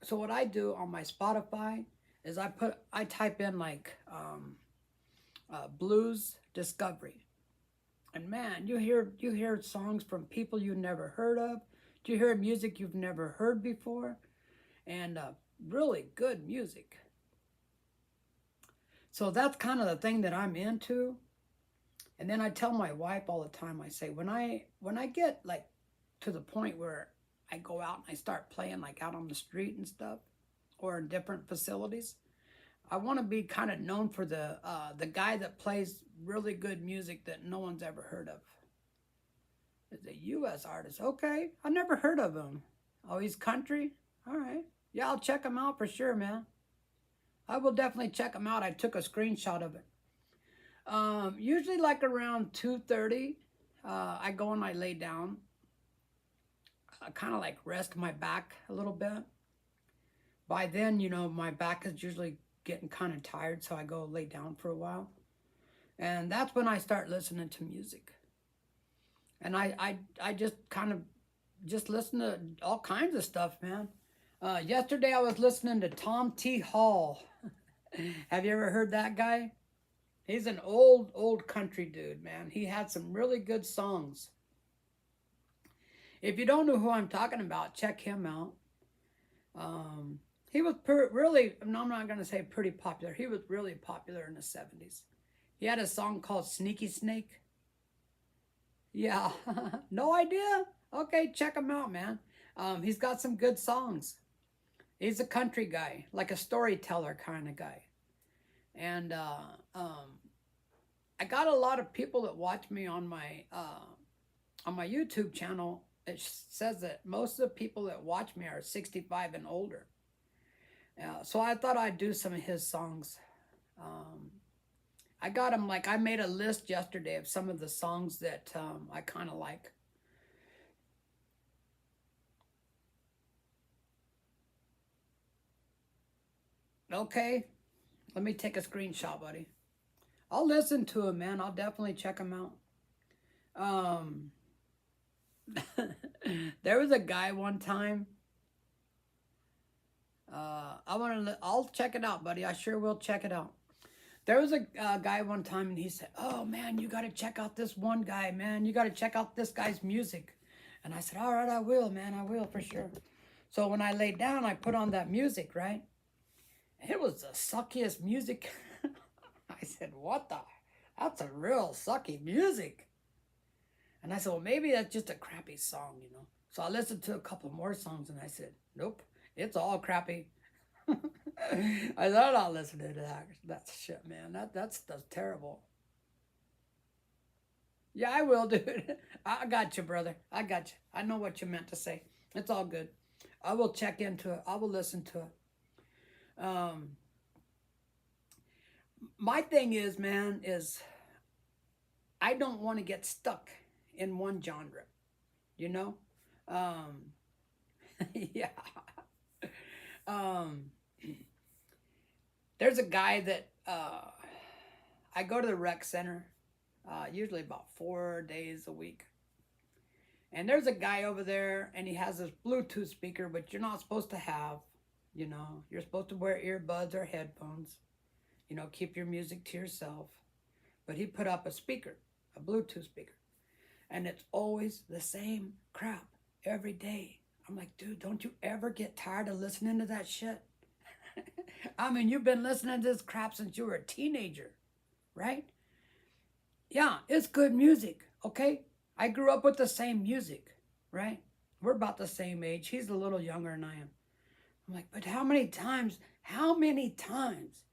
So what I do on my Spotify is I type in like blues discovery, and man, you hear songs from people you never heard of. You hear music you've never heard before, and really good music. So that's kind of the thing that I'm into. And then I tell my wife all the time. I say when I get like to the point where I go out and I start playing like out on the street and stuff, or in different facilities, I want to be kind of known for the guy that plays really good music that no one's ever heard of. Is a U.S. artist. Okay, I never heard of him. Oh, he's country. All right. Yeah, I'll check him out for sure, man. I will definitely check him out. I took a screenshot of it. Usually like around 2:30, I go and I lay down. I kind of like rest my back a little bit. By then, my back is usually getting kind of tired, so I go lay down for a while. And that's when I start listening to music. And I just kind of just listen to all kinds of stuff, man. Yesterday I was listening to Tom T. Hall. Have you ever heard that guy? He's an old country dude, man. He had some really good songs. If you don't know who I'm talking about, check him out. He was really, no, I'm not going to say pretty popular. He was really popular in the 70s. He had a song called Sneaky Snake. Yeah, no idea? Okay, check him out, man. He's got some good songs. He's a country guy, like a storyteller kind of guy. And I got a lot of people that watch me on my YouTube channel. It says that most of the people that watch me are 65 and older. So I thought I'd do some of his songs. I got him, like, I made a list yesterday of some of the songs that I kind of like. Okay, let me take a screenshot, buddy. I'll listen to him, man. I'll definitely check him out. Um, there was a guy one time. I'll check it out, buddy. I sure will check it out. There was a guy one time, and he said, "Oh man, you got to check out this one guy, man. You got to check out this guy's music." And I said, "All right, I will, man. I will for sure." So when I laid down, I put on that music, right? It was the suckiest music. I said, "What the? That's a real sucky music." And I said, "Well, maybe that's just a crappy song, you know." So I listened to a couple more songs, and I said, "Nope, it's all crappy." I said, "I'm not listening to that shit, man. That's terrible." Yeah, I will, dude. I got you, brother. I got you. I know what you meant to say. It's all good. I will check into it. I will listen to it. My thing is, man, is I don't want to get stuck in one genre, you know? Um, yeah. Um, there's a guy that I go to the rec center usually about 4 days a week. And there's a guy over there, and he has this Bluetooth speaker, but you're not supposed to have. You're supposed to wear earbuds or headphones. Keep your music to yourself. But he put up a speaker, a Bluetooth speaker, and it's always the same crap every day. I'm like, dude, don't you ever get tired of listening to that shit? I mean, you've been listening to this crap since you were a teenager, right? Yeah, it's good music, okay? I grew up with the same music, right? We're about the same age. He's a little younger than I am. I'm like, but how many times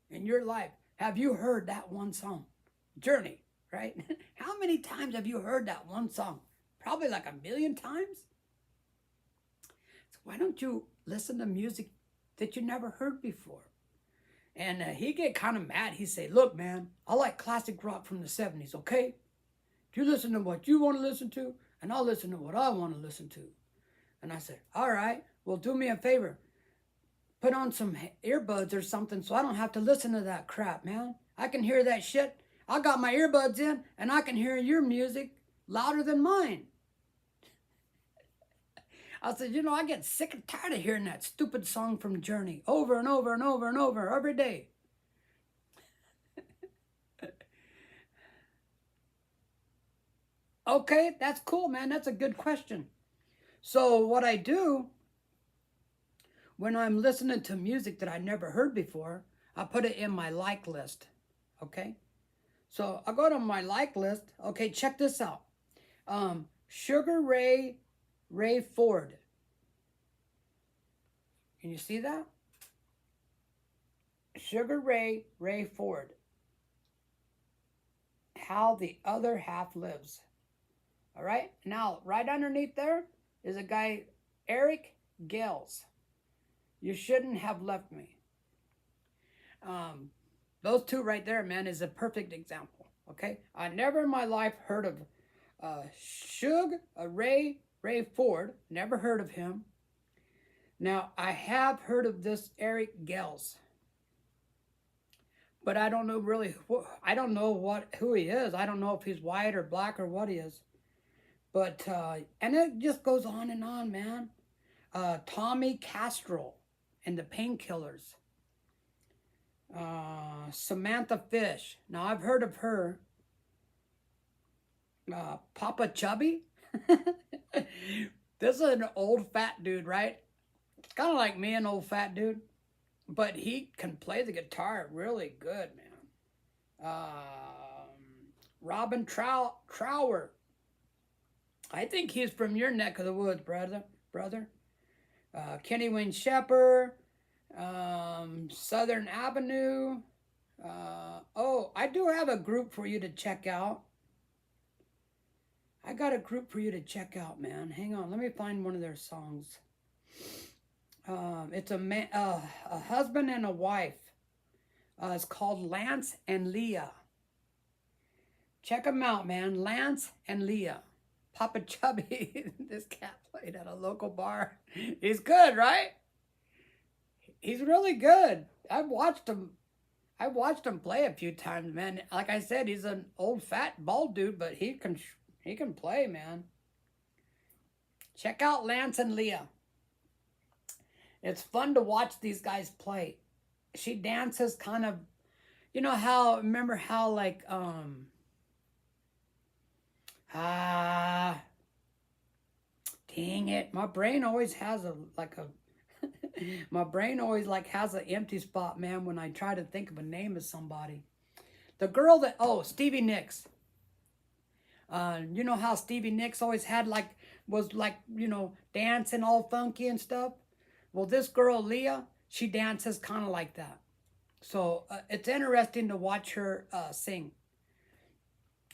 in your life have you heard that one song? Journey, right? How many times have you heard that one song? Probably like 1,000,000 times. So why don't you listen to music that you never heard before? And he get kind of mad. He say, look, man, I like classic rock from the 70s, okay? You listen to what you want to listen to, and I'll listen to what I want to listen to. And I said, all right, well, do me a favor. Put on some earbuds or something so I don't have to listen to that crap, man. I can hear that shit. I got my earbuds in, and I can hear your music louder than mine. I said, I get sick and tired of hearing that stupid song from Journey over and over and over and over every day. Okay, that's cool, man. That's a good question. So what I do when I'm listening to music that I never heard before, I put it in my like list, okay? So I go to my like list. Okay, check this out. Sugar Ray Ford. Can you see that? Sugar Ray Ford. How the Other Half Lives. All right? Now, right underneath there is a guy, Eric Gales. You Shouldn't Have Left Me. Those two right there, man, is a perfect example. Okay? I never in my life heard of Ray Ford. Never heard of him. Now, I have heard of this Eric Gales, but I don't know really. I don't know who he is. I don't know if he's white or black or what he is. But and it just goes on, man. Tommy Castro and the Painkillers. Samantha Fish. Now I've heard of her. Papa Chubby. This is an old fat dude, right? It's kind of like me, an old fat dude, but he can play the guitar really good, man. Robin Trower. I think he's from your neck of the woods, brother. Kenny Wayne Shepherd, Southern Avenue. I do have a group for you to check out. I got a group for you to check out, man. Hang on, let me find one of their songs. It's a husband and a wife. It's called Lance and Leah. Check them out, man. Lance and Leah. Papa Chubby. This cat played at a local bar. He's good, right? He's really good. I've watched him play a few times, man. Like I said, he's an old fat bald dude, but he can play, man. Check out Lance and Leah. It's fun to watch these guys play. She dances kind of, remember how like, dang it. My brain always has my brain always has an empty spot, man, when I try to think of a name of somebody. The girl Stevie Nicks. You know how Stevie Nicks always had was dancing all funky and stuff? Well, this girl, Leah, she dances kind of like that. So it's interesting to watch her sing.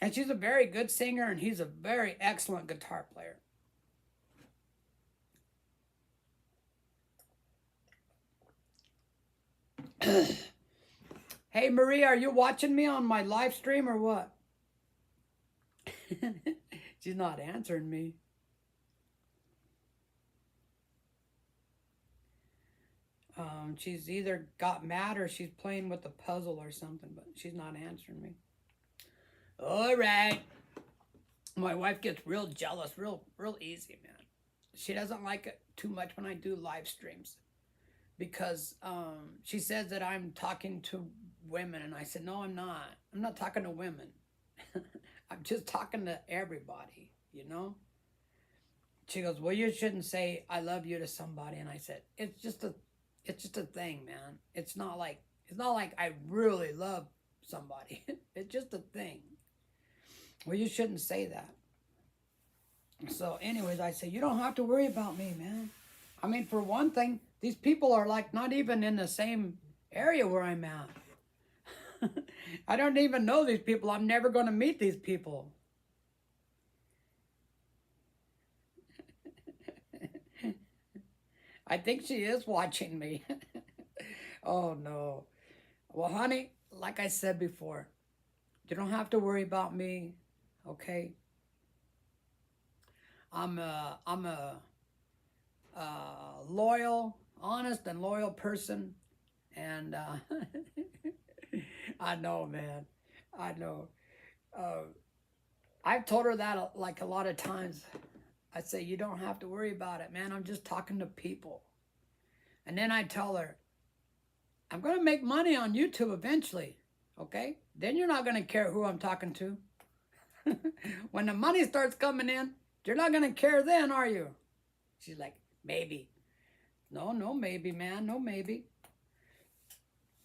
And she's a very good singer, and he's a very excellent guitar player. Hey, Marie, are you watching me on my live stream or what? She's not answering me. She's either got mad or she's playing with a puzzle or something, but she's not answering me. All right. My wife gets real jealous, real easy, man. She doesn't like it too much when I do live streams because she says that I'm talking to women, and I said, no, I'm not. I'm not talking to women. I'm just talking to everybody, you know? She goes, well, you shouldn't say I love you to somebody. And I said, it's just a thing, man. It's not like I really love somebody. It's just a thing. Well, you shouldn't say that. So anyways, I say, you don't have to worry about me, man. I mean, for one thing, these people are like not even in the same area where I'm at. I don't even know these people. I'm never going to meet these people. I think she is watching me. Oh, no. Well, honey, like I said before, you don't have to worry about me, okay? I'm a loyal, honest, and loyal person, and I know, man. I know. Uh, I've told her that like a lot of times. I say, you don't have to worry about it, man. I'm just talking to people. And then I tell her, I'm going to make money on YouTube eventually, okay? Then you're not going to care who I'm talking to. When the money starts coming in, you're not going to care then, are you? She's like, maybe. No, maybe, man. No, maybe.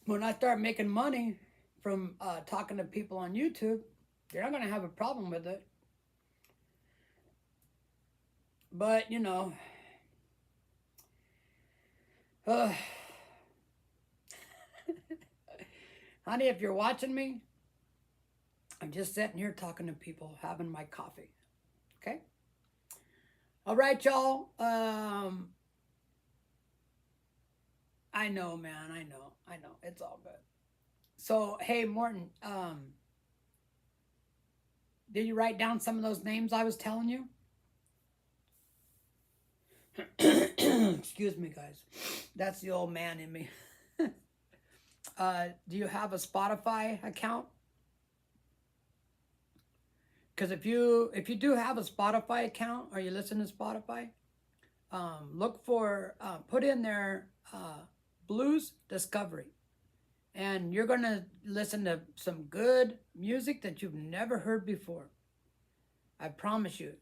When I start making money from talking to people on YouTube, you're not going to have a problem with it. But, you know, honey, if you're watching me, I'm just sitting here talking to people, having my coffee. Okay? All right, y'all. I know, man. I know. It's all good. So, hey, Morton, did you write down some of those names I was telling you? Excuse me, guys. That's the old man in me. Do you have a Spotify account? Because if you do have a Spotify account or you listen to Spotify, look for put in there Blues Discovery, and you're gonna listen to some good music that you've never heard before. I promise you.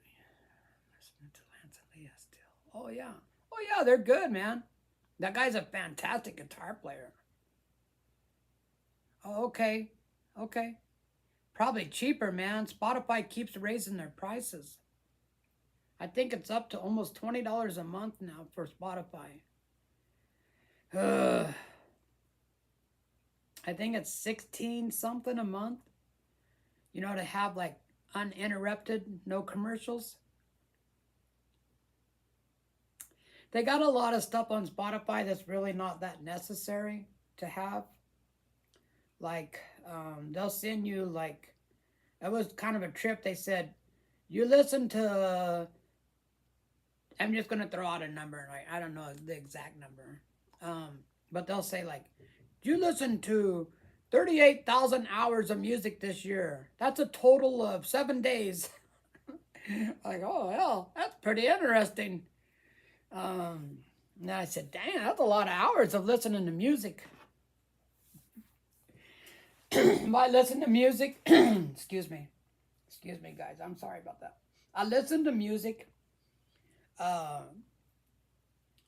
Listening to Lance and Leah still. Oh yeah, they're good, man. That guy's a fantastic guitar player. Oh, okay. Probably cheaper, man. Spotify keeps raising their prices. I think it's up to almost $20 a month now for Spotify. I think it's 16 something a month. You know, to have like uninterrupted, no commercials. They got a lot of stuff on Spotify that's really not that necessary to have. Like, they'll send you like, it was kind of a trip. They said, you listen to, I'm just going to throw out a number. Like, I don't know the exact number. But they'll say like, you listen to 38,000 hours of music this year. That's a total of 7 days. Like, oh, hell, that's pretty interesting. And I said, dang, that's a lot of hours of listening to music. I listen to music, excuse me, guys, I'm sorry about that. I listen to music,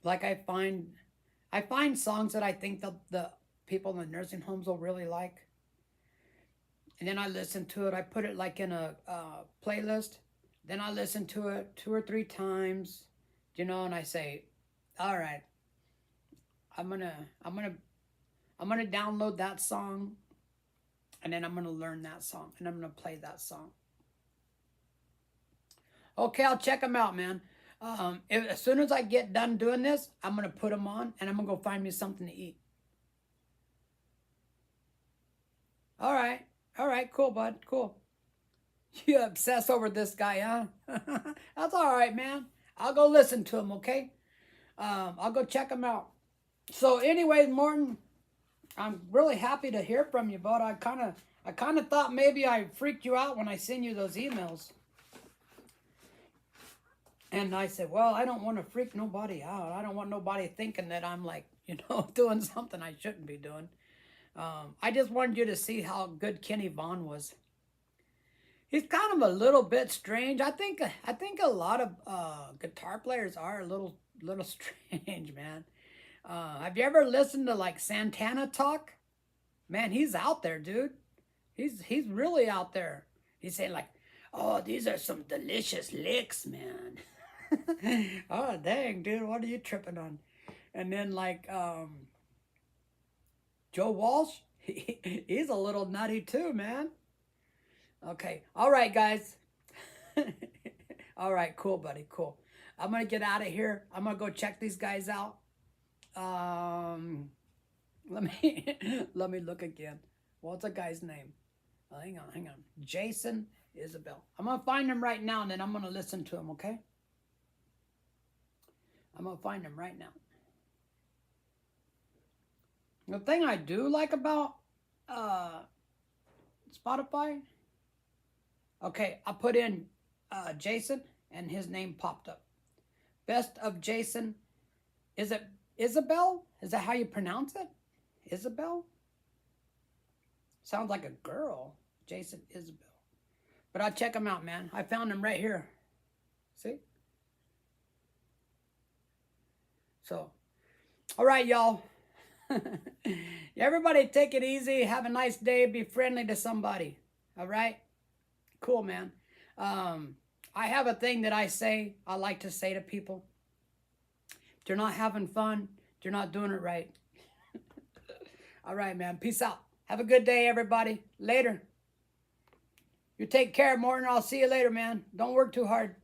like I find songs that I think the people in the nursing homes will really like. And then I listen to it. I put it like in a playlist. Then I listen to it 2 or 3 times, you know, and I say, all right, I'm gonna download that song, And then I'm going to learn that song. And I'm going to play that song. Okay, I'll check them out, man. As soon as I get done doing this, I'm going to put them on. And I'm going to go find me something to eat. All right. All right, cool, bud. Cool. You obsess over this guy, huh? That's all right, man. I'll go listen to him, okay? I'll go check him out. So anyways, Morton, I'm really happy to hear from you, bud. I kind of thought maybe I freaked you out when I sent you those emails. And I said, well, I don't want to freak nobody out. I don't want nobody thinking that I'm like, doing something I shouldn't be doing. I just wanted you to see how good Kenny Vaughn was. He's kind of a little bit strange. I think a lot of guitar players are a little strange, man. Have you ever listened to like Santana talk? Man, he's out there, dude. He's really out there. He's saying like, oh, these are some delicious licks, man. Oh, dang, dude, what are you tripping on? And then like Joe Walsh, he's a little nutty too, man. Okay, all right, guys. All right, cool, buddy, cool. I'm gonna get out of here. I'm gonna go check these guys out. Let me let me look again. What's the guy's name? Hang on. Jason Isabel. I'm gonna find him right now, and then I'm gonna listen to him. Okay? I'm gonna find him right now. The thing I do like about Spotify. Okay, I put in Jason, and his name popped up. Best of Jason. Is it Isabel? Is that how you pronounce it? Isabel? Sounds like a girl. Jason Isabel. But I'll check him out, man. I found him right here. See? So, all right, y'all. Everybody take it easy. Have a nice day. Be friendly to somebody. All right? Cool, man. I have a thing that I like to say to people. If you're not having fun, you're not doing it right. All right, man. Peace out. Have a good day, everybody. Later. You take care, Morton. I'll see you later, man. Don't work too hard.